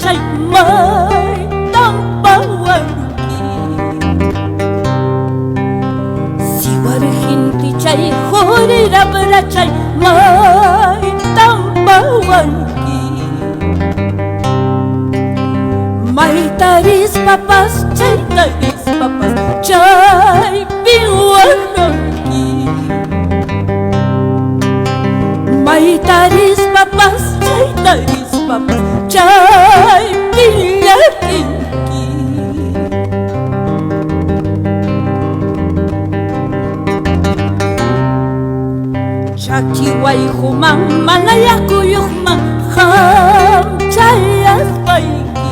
chay may tampawanki siwarhinti chay hurirabra chay may tampawanki Maitaris papas, chaitaris papas, chay piwanki Maitaris papas, chay pillakinki Chaki wayhuman, manayakuyuqman, ham chayaspayki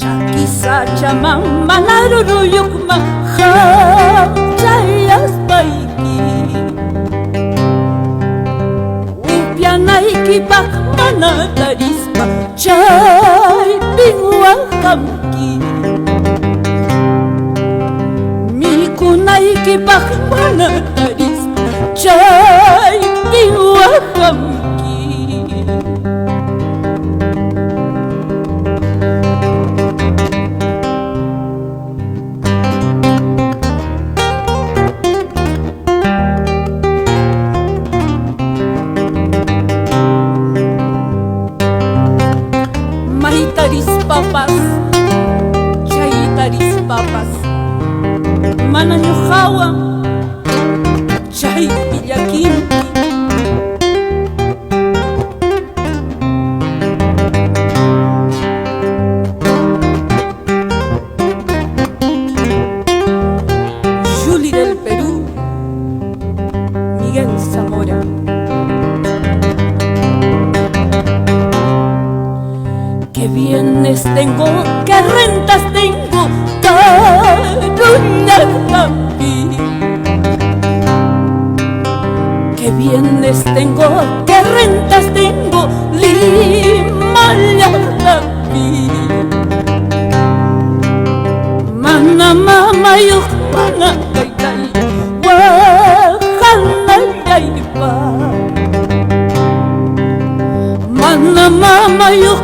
Chaki sachaman, manaruruyuqman, ham chayaspayki Upyanaykipaq mana tarispa chaypin waqanki Mikunaykipaq mana tarispa chaypin waqanki Maitaris papas, chaytaris papas Mana ñuqawan chay pillakinki Juli del Perú, Miguel Zamora Qué bienes tengo, qué rentas tengo, Tarunagapi. Qué bienes tengo, qué rentas tengo, Limayagapi. Mana mama yuk mana kaitai, wahanayaipa. Mana mama yuk